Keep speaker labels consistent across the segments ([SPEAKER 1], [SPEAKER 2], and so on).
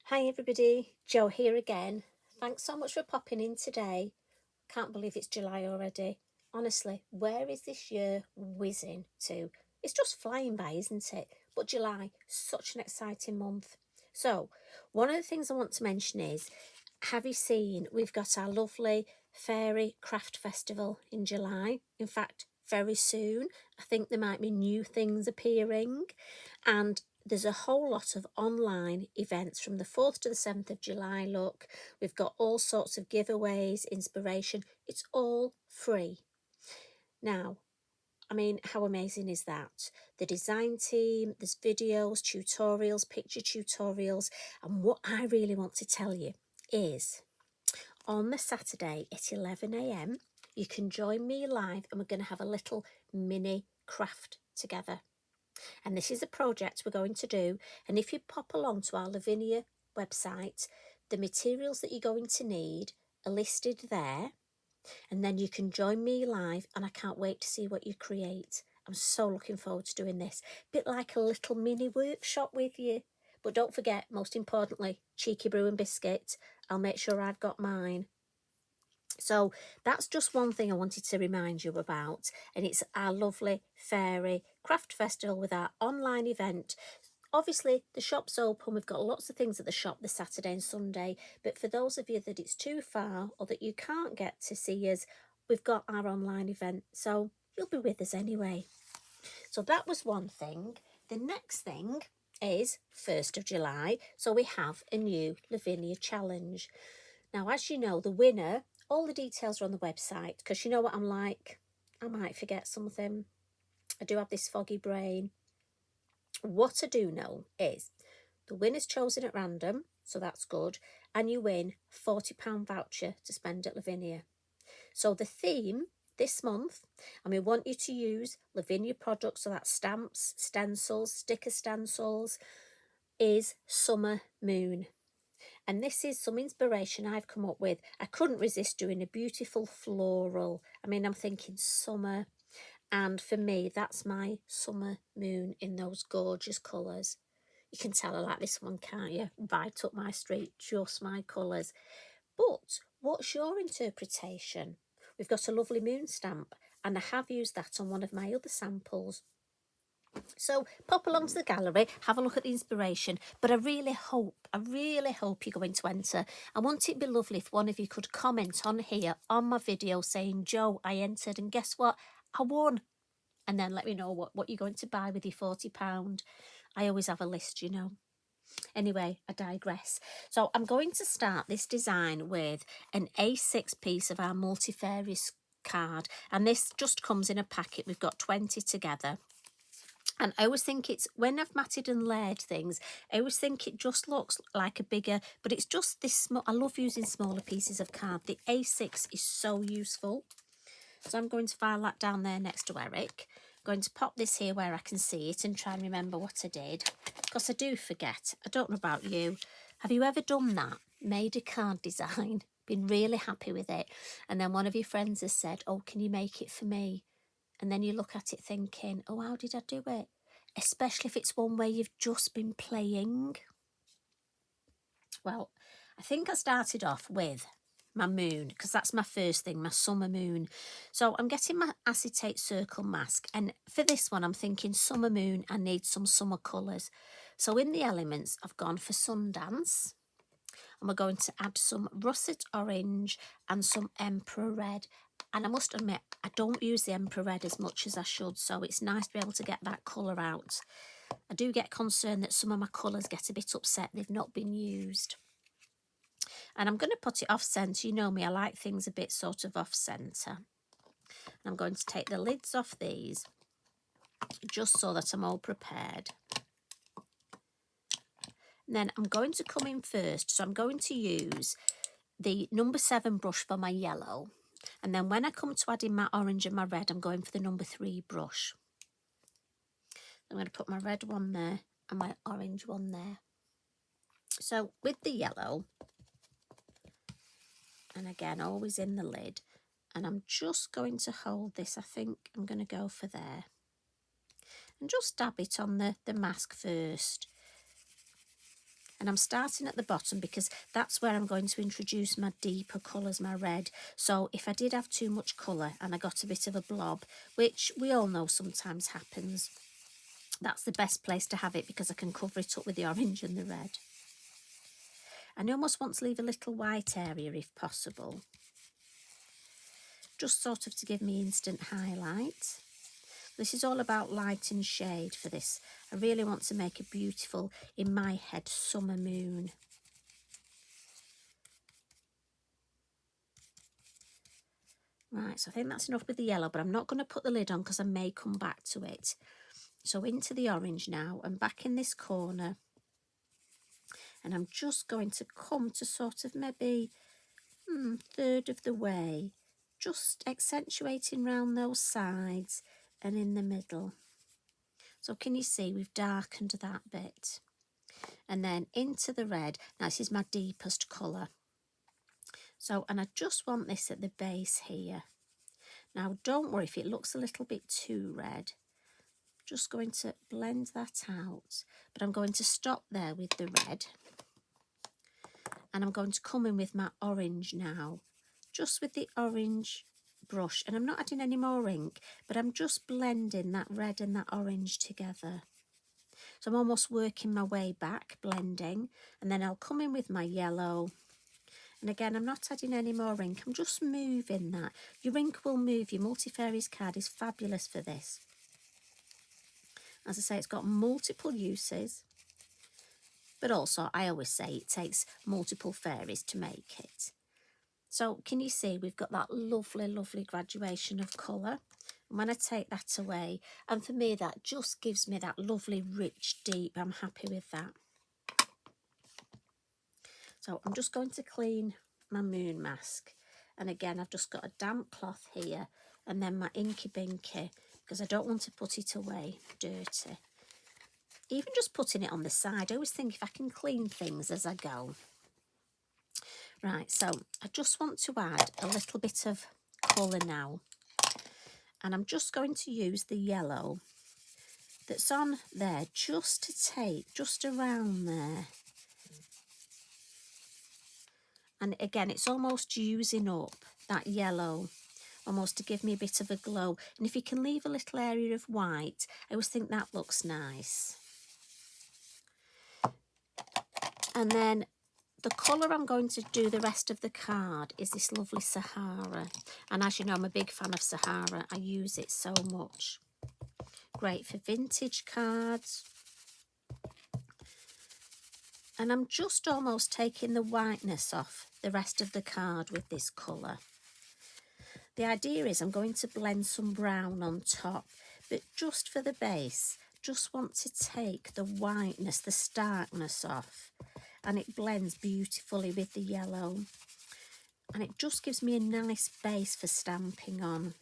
[SPEAKER 1] Hi everybody, Jo here again. Thanks so much for popping in today. Can't believe it's July already. Honestly, where is this year whizzing to? It's just flying by, isn't it? But July, such an exciting month. So, one of the things I want to mention is, have you seen we've got our lovely Fairy Craft Festival in July? In fact, very soon. I think there might be new things appearing, and there's a whole lot of online events from the 4th to the 7th of July. Look, we've got all sorts of giveaways, inspiration. It's all free. Now, I mean, how amazing is that? The design team, there's videos, tutorials, picture tutorials. And what I really want to tell you is on the Saturday at 11 a.m, you can join me live and we're going to have a little mini craft together. And this is a project we're going to do. And if you pop along to our Lavinia website, the materials that you're going to need are listed there. And then you can join me live, and I can't wait to see what you create. I'm so looking forward to doing this. Bit like a little mini workshop with you. But don't forget, most importantly, cheeky brew and biscuit. I'll make sure I've got mine. So that's just one thing I wanted to remind you about, and it's our lovely Fairy Craft Festival with our online event. Obviously, the shop's open. We've got lots of things at the shop this Saturday and Sunday, but for those of you that it's too far or that you can't get to see us, we've got our online event, so you'll be with us anyway. So that was one thing. The next thing is 1st of July, so we have a new Lavinia challenge. Now, as you know, the winner, all the details are on the website, because you know what I'm like, I might forget something. I do have this foggy brain. What I do know is the winner's chosen at random, so that's good, and you win £40 voucher to spend at Lavinia. So the theme this month, and we want you to use Lavinia products, so that's stamps, stencils, sticker stencils, is Summer Moon. And this is some inspiration I've come up with. I couldn't resist doing a beautiful floral. I mean, I'm thinking summer. And for me, that's my summer moon in those gorgeous colours. You can tell I like this one, can't you? Right up my street, just my colours. But what's your interpretation? We've got a lovely moon stamp, and I have used that on one of my other samples. So pop along to the gallery, have a look at the inspiration, but I really hope you're going to enter. I want it to be lovely if one of you could comment on here on my video saying, Jo, I entered, and guess what? I won. And then let me know what you're going to buy with your £40. I always have a list, you know. Anyway, I digress. So I'm going to start this design with an A6 piece of our multifarious card. And this just comes in a packet. We've got 20 together. And I always think it's, when I've matted and layered things, I always think it just looks like a bigger, but it's just this small. I love using smaller pieces of card. The A6 is so useful. So I'm going to file that down there next to Eric. I'm going to pop this here where I can see it and try and remember what I did, because I do forget. I don't know about you. Have you ever done that? Made a card design, been really happy with it, and then one of your friends has said, oh, can you make it for me? And then you look at it thinking, oh, how did I do it? Especially if it's one where you've just been playing. Well, I think I started off with my moon, because that's my first thing, my summer moon. So I'm getting my acetate circle mask, and for this one I'm thinking summer moon, I need some summer colours. So in the elements I've gone for Sundance, and we're going to add some russet orange and some emperor red. And I must admit, I don't use the emperor red as much as I should, so it's nice to be able to get that colour out. I do get concerned that some of my colours get a bit upset they've not been used. And I'm going to put it off centre. You know me, I like things a bit sort of off centre. And I'm going to take the lids off these, just so that I'm all prepared. And then I'm going to come in first. So I'm going to use the number 7 brush for my yellow. And then when I come to adding my orange and my red, I'm going for the number 3 brush. I'm going to put my red one there and my orange one there. So with the yellow, and again, always in the lid, and I'm just going to hold this. I think I'm going to go for there. And just dab it on the mask first. And I'm starting at the bottom because that's where I'm going to introduce my deeper colours, my red. So if I did have too much colour and I got a bit of a blob, which we all know sometimes happens, that's the best place to have it because I can cover it up with the orange and the red. And I almost want to leave a little white area if possible, just sort of to give me instant highlight. This is all about light and shade for this. I really want to make a beautiful, in my head, summer moon. Right, so I think that's enough with the yellow, but I'm not going to put the lid on because I may come back to it. So into the orange now and back in this corner. And I'm just going to come to sort of maybe third of the way, just accentuating round those sides and in the middle. So can you see we've darkened that bit? And then into the red. Now this is my deepest colour. So, and I just want this at the base here. Now don't worry if it looks a little bit too red. Just going to blend that out. But I'm going to stop there with the red. And I'm going to come in with my orange now. Just with the orange brush. And I'm not adding any more ink, but I'm just blending that red and that orange together. So I'm almost working my way back, blending, and then I'll come in with my yellow. And again, I'm not adding any more ink, I'm just moving that. Your ink will move, your multifarious card is fabulous for this. As I say, it's got multiple uses, but also I always say it takes multiple fairies to make it. So can you see we've got that lovely, lovely graduation of colour? And when I take that away, and for me that just gives me that lovely, rich, deep, I'm happy with that. So I'm just going to clean my moon mask. And again, I've just got a damp cloth here and then my inky binky because I don't want to put it away dirty. Even just putting it on the side, I always think if I can clean things as I go. Right, so I just want to add a little bit of colour now. And I'm just going to use the yellow that's on there just to take just around there. And again, it's almost using up that yellow, almost to give me a bit of a glow. And if you can leave a little area of white, I always think that looks nice. And then the colour I'm going to do the rest of the card is this lovely Sahara. And as you know, I'm a big fan of Sahara. I use it so much. Great for vintage cards. And I'm just almost taking the whiteness off the rest of the card with this colour. The idea is I'm going to blend some brown on top, but just for the base, just want to take the whiteness, the starkness off. And it blends beautifully with the yellow. And it just gives me a nice base for stamping on.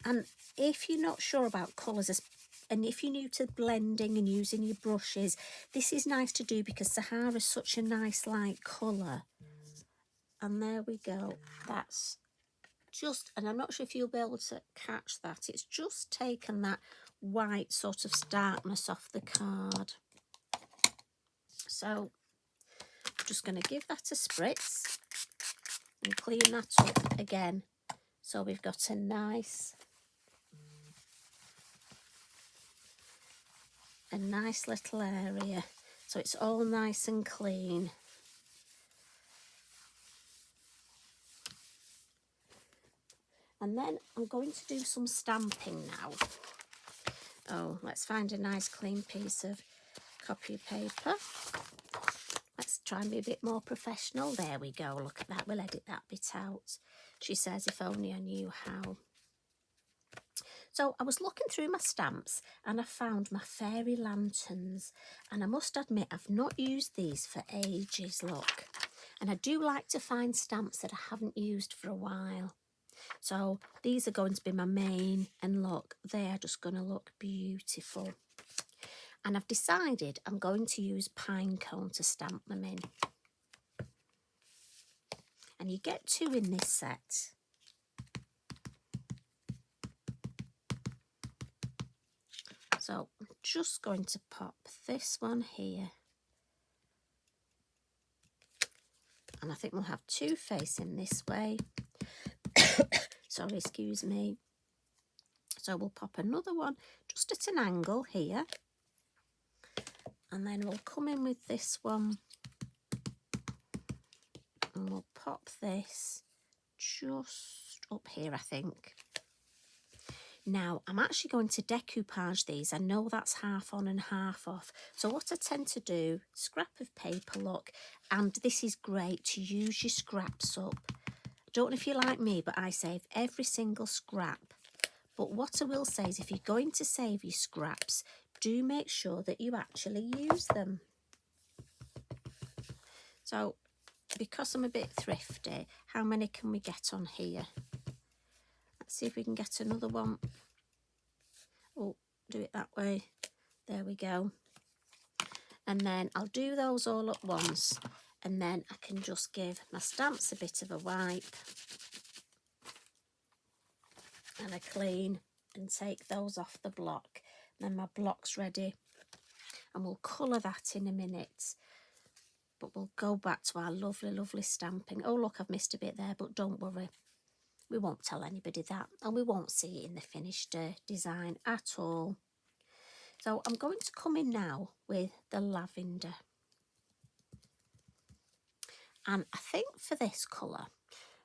[SPEAKER 1] And if you're not sure about colours, and if you're new to blending and using your brushes, this is nice to do because Sahara is such a nice light colour. And there we go. That's just, and I'm not sure if you'll be able to catch that. It's just taken that white sort of starkness off the card. So I'm just going to give that a spritz and clean that up again. So we've got a nice little area. So it's all nice and clean. And then I'm going to do some stamping now. Oh, let's find a nice clean piece of copy paper. Let's try and be a bit more professional. There we go. Look at that. We'll edit that bit out. She says, if only I knew how. So I was looking through my stamps and I found my fairy lanterns. And I must admit, I've not used these for ages, look. And I do like to find stamps that I haven't used for a while. So these are going to be my main, and look, they are just going to look beautiful. And I've decided I'm going to use pine cone to stamp them in. And you get 2 in this set. So So I'm just going to pop this one here. And I think we'll have two facing this way. Sorry, excuse me. So we'll pop another one just at an angle here. And then we'll come in with this one. And we'll pop this just up here, I think. Now, I'm actually going to decoupage these. I know that's half on and half off. So what I tend to do, scrap of paper, look, and this is great to use your scraps up. Don't know if you're like me, but I save every single scrap. But what I will say is if you're going to save your scraps, do make sure that you actually use them. So, because I'm a bit thrifty, how many can we get on here? Let's see if we can get another one. Oh, do it that way. There we go. And then I'll do those all at once. And then I can just give my stamps a bit of a wipe. And a clean and take those off the block. Then my block's ready. And we'll colour that in a minute. But we'll go back to our lovely, lovely stamping. Oh, look, I've missed a bit there, but don't worry. We won't tell anybody that. And we won't see it in the finished design at all. So I'm going to come in now with the lavender. And I think for this colour,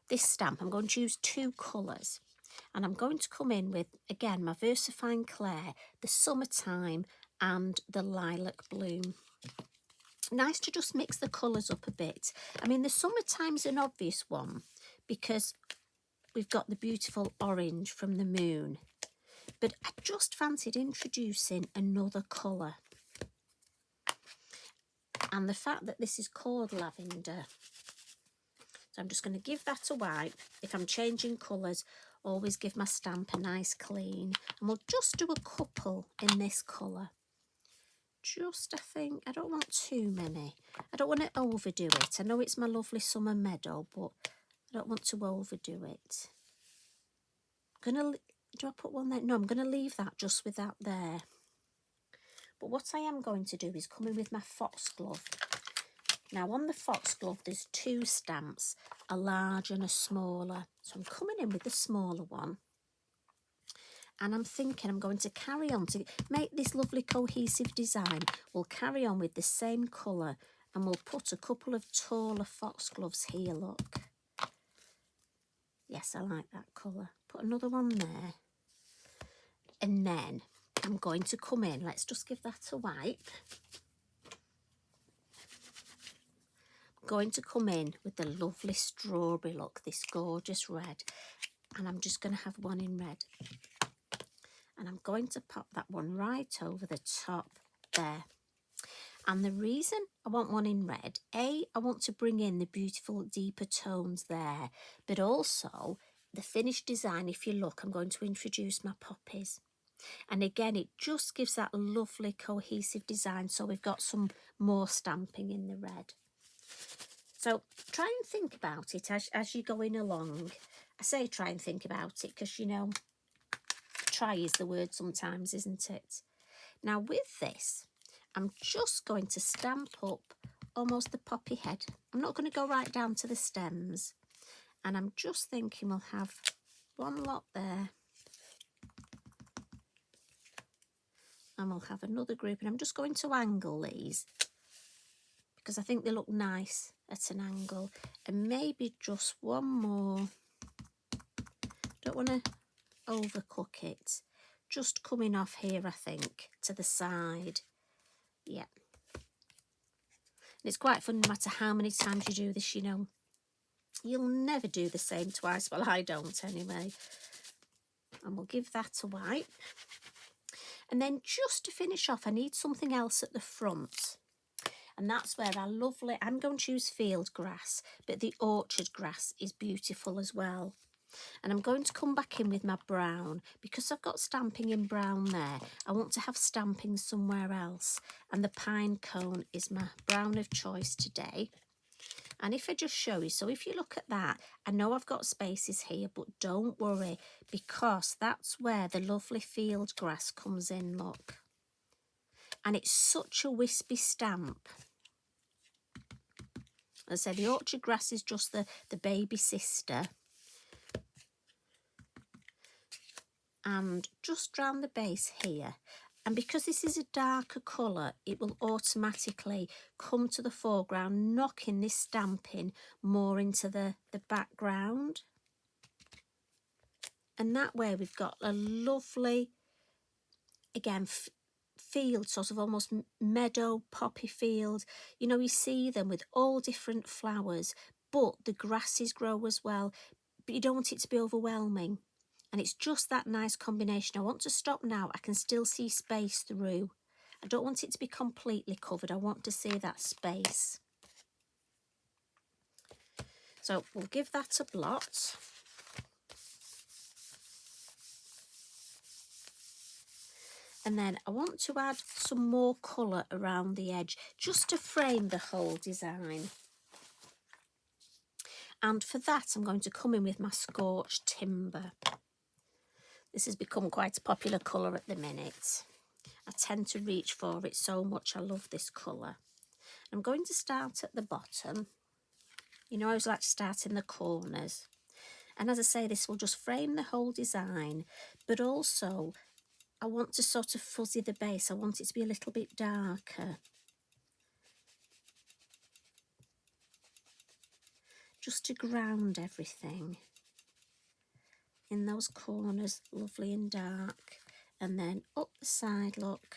[SPEAKER 1] this stamp, I'm going to use two colours. And I'm going to come in with, again, my VersaFine Clair, the Summertime and the Lilac Bloom. Nice to just mix the colours up a bit. I mean, the Summertime's an obvious one because we've got the beautiful orange from the moon. But I just fancied introducing another colour. And the fact that this is called lavender. So I'm just going to give that a wipe. If I'm changing colours, always give my stamp a nice clean. And we'll just do a couple in this colour. Just, I think, I don't want too many. I don't want to overdo it. I know it's my lovely summer meadow, but I don't want to overdo it. Do I put one there? No, I'm going to leave that just with that there. But what I am going to do is come in with my foxglove. Now, on the foxglove, there's two stamps, a large and a smaller. So I'm coming in with the smaller one. And I'm thinking I'm going to carry on to make this lovely cohesive design. We'll carry on with the same colour and we'll put a couple of taller foxgloves here, look. Yes, I like that colour. Put another one there. And then I'm going to come in. Let's just give that a wipe. I'm going to come in with the lovely strawberry, look, this gorgeous red. And I'm just going to have one in red. And I'm going to pop that one right over the top there. And the reason I want one in red, I want to bring in the beautiful deeper tones there, but also the finished design, if you look, I'm going to introduce my poppies. And again, it just gives that lovely cohesive design. So we've got some more stamping in the red. So try and think about it as you're going along. I say try and think about it because, you know, try is the word sometimes, isn't it? Now with this, I'm just going to stamp up almost the poppy head. I'm not going to go right down to the stems. And I'm just thinking we'll have one lot there. And we'll have another group. And I'm just going to angle these because I think they look nice at an angle. And maybe just one more. Don't want to overcook it. Just coming off here, I think, to the side. Yeah. And it's quite fun no matter how many times you do this, you know. You'll never do the same twice. Well, I don't anyway. And we'll give that a wipe. And then just to finish off, I need something else at the front. And that's where our lovely, I'm going to use field grass, but the orchard grass is beautiful as well. And I'm going to come back in with my brown. Because I've got stamping in brown there, I want to have stamping somewhere else. And the pine cone is my brown of choice today. And if I just show you, so if you look at that, I know I've got spaces here, but don't worry, because that's where the lovely field grass comes in, look. and it's such a wispy stamp. As I say, the orchard grass is just the baby sister. And just round the base here. And because this is a darker colour, it will automatically come to the foreground, knocking this stamping more into the background. And that way we've got a lovely, again, field, sort of almost meadow, poppy field. You know, you see them with all different flowers, but the grasses grow as well. But you don't want it to be overwhelming. And it's just that nice combination. I want to stop now. I can still see space through. I don't want it to be completely covered. I want to see that space. So we'll give that a blot. And then I want to add some more colour around the edge, just to frame the whole design. And for that, I'm going to come in with my scorched timber. This has become quite a popular colour at the minute. I tend to reach for it so much. I love this colour. I'm going to start at the bottom. You know, I always like to start in the corners. And as I say, this will just frame the whole design, but also I want to sort of fuzzy the base. I want it to be a little bit darker. Just to ground everything. In those corners, lovely and dark. And then up the side, look.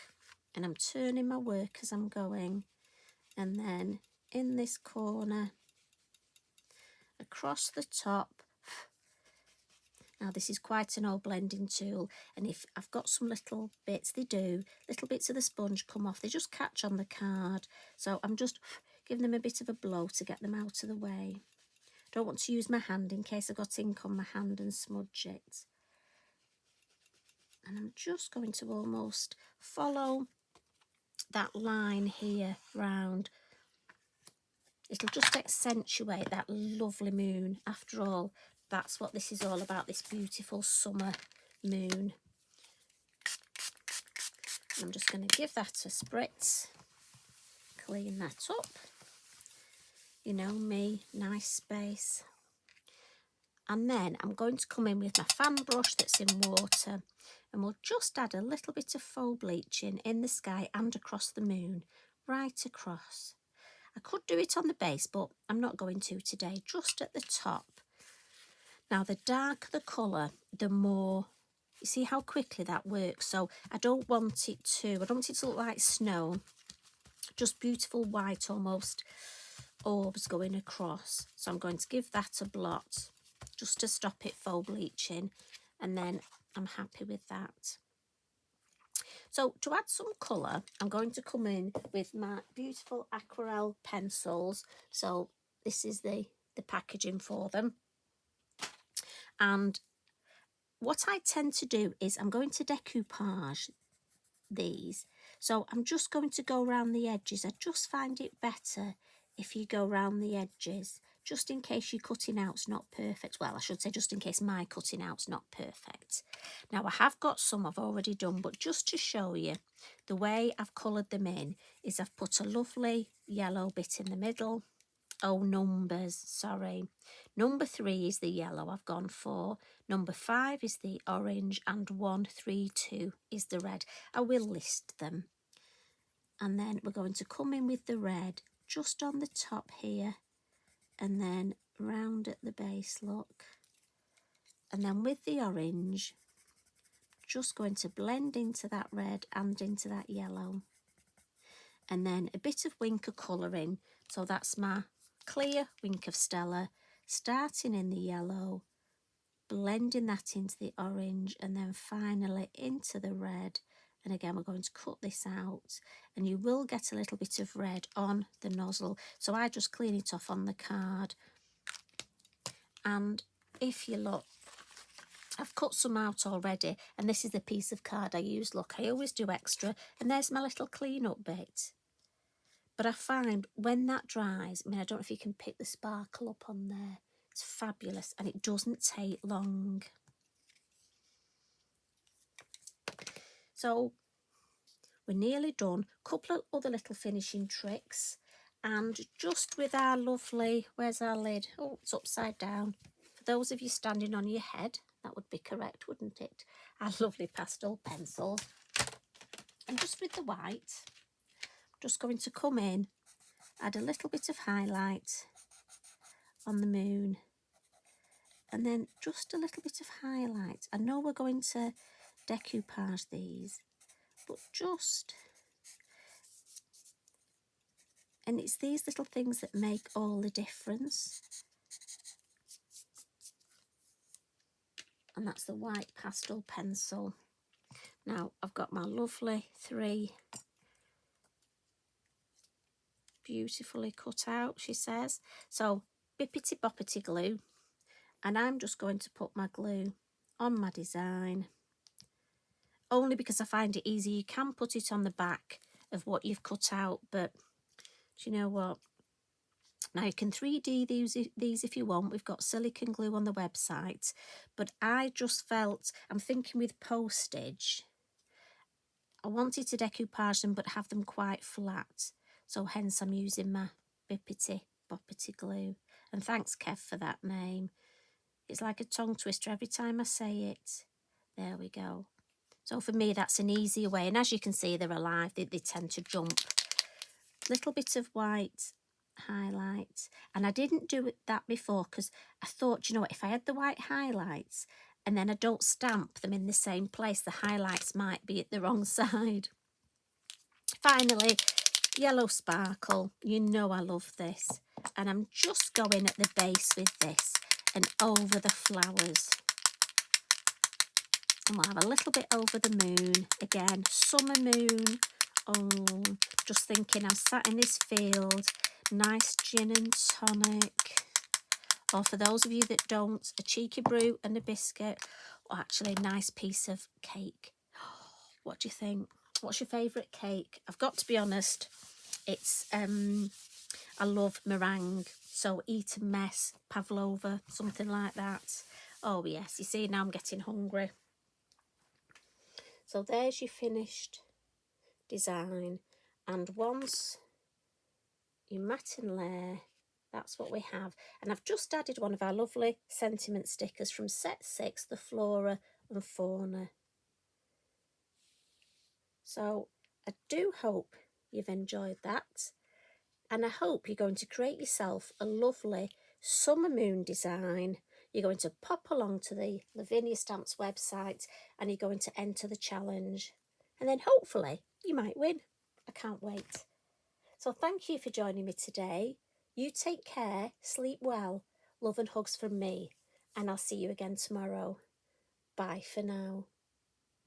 [SPEAKER 1] And I'm turning my work as I'm going. And then in this corner, across the top. Now this is quite an old blending tool, and if I've got some little bits, little bits of the sponge come off, they just catch on the card. So I'm just giving them a bit of a blow to get them out of the way. Don't want to use my hand in case I've got ink on my hand and smudge it. And I'm just going to almost follow that line here round. It'll just accentuate that lovely moon. After all, that's what this is all about, this beautiful summer moon. I'm just going to give that a spritz, clean that up. You know me, nice space. And then I'm going to come in with my fan brush that's in water, and we'll just add a little bit of faux bleaching in the sky and across the moon, right across. I could do it on the base, but I'm not going to today, just at the top. Now, the darker the colour, the more, you see how quickly that works. So I don't want it to look like snow, just beautiful white almost orbs going across. So I'm going to give that a blot, just to stop it faux bleaching, and then I'm happy with that. So to add some colour, I'm going to come in with my beautiful aquarelle pencils. So this is the packaging for them. And what I tend to do is I'm going to decoupage these. So I'm just going to go around the edges. I just find it better if you go around the edges, just in case your cutting out's not perfect. Well, I should say just in case my cutting out's not perfect. Now, I have got some I've already done, but just to show you, the way I've coloured them in is I've put a lovely yellow bit in the middle. Oh, numbers, sorry. Number 3 is the yellow I've gone for. Number 5 is the orange, and 1, 3, 2 is the red. I will list them. And then we're going to come in with the red just on the top here, and then round at the base, look. And then with the orange, just going to blend into that red and into that yellow. And then a bit of wink of colouring. So that's my clear Wink of Stella, starting in the yellow, blending that into the orange, and then finally into the red. And again, we're going to cut this out, and you will get a little bit of red on the nozzle. So I just clean it off on the card. And if you look, I've cut some out already, and this is the piece of card I use. Look, I always do extra, and there's my little clean up bit. But I find when that dries, I mean, I don't know if you can pick the sparkle up on there. It's fabulous, and it doesn't take long. So we're nearly done. Couple of other little finishing tricks, and just with our lovely, where's our lid? Oh, it's upside down. For those of you standing on your head, that would be correct, wouldn't it? Our lovely pastel pencil. And just with the white, just going to come in, add a little bit of highlight on the moon, and then just a little bit of highlight. I know we're going to decoupage these, but just, and it's these little things that make all the difference. And that's the white pastel pencil. Now I've got my lovely 3 beautifully cut out, she says. So bippity boppity glue, and I'm just going to put my glue on my design, only because I find it easy. You can put it on the back of what you've cut out, but do you know what? Now you can 3D these if you want. We've got silicone glue on the website, but I just felt, I'm thinking with postage, I wanted to decoupage them but have them quite flat, so hence I'm using my bippity boppity glue. And thanks Kev for that name. It's like a tongue twister every time I say it. There we go. So for me that's an easier way, and as you can see they're alive, they tend to jump. Little bit of white highlight, and I didn't do that before because I thought, you know what, if I had the white highlights and then I don't stamp them in the same place, the highlights might be at the wrong side. Finally, yellow sparkle. You know I love this, and I'm just going at the base with this and over the flowers. And we'll have a little bit over the moon again, summer moon. Oh, just thinking I'm sat in this field, nice gin and tonic, or for those of you that don't, a cheeky brew and a biscuit, or actually a nice piece of cake. What do you think? What's your favourite cake? I've got to be honest, it's I love meringue, so eat a mess, pavlova, something like that. Oh yes, you see, now I'm getting hungry. So there's your finished design, and once you mat and layer, that's what we have. And I've just added one of our lovely sentiment stickers from set 6, the flora and fauna. So I do hope you've enjoyed that, and I hope you're going to create yourself a lovely summer moon design. You're going to pop along to the Lavinia Stamps website and you're going to enter the challenge, and then hopefully you might win. I can't wait. So thank you for joining me today. You take care, sleep well, love and hugs from me, and I'll see you again tomorrow. Bye for now.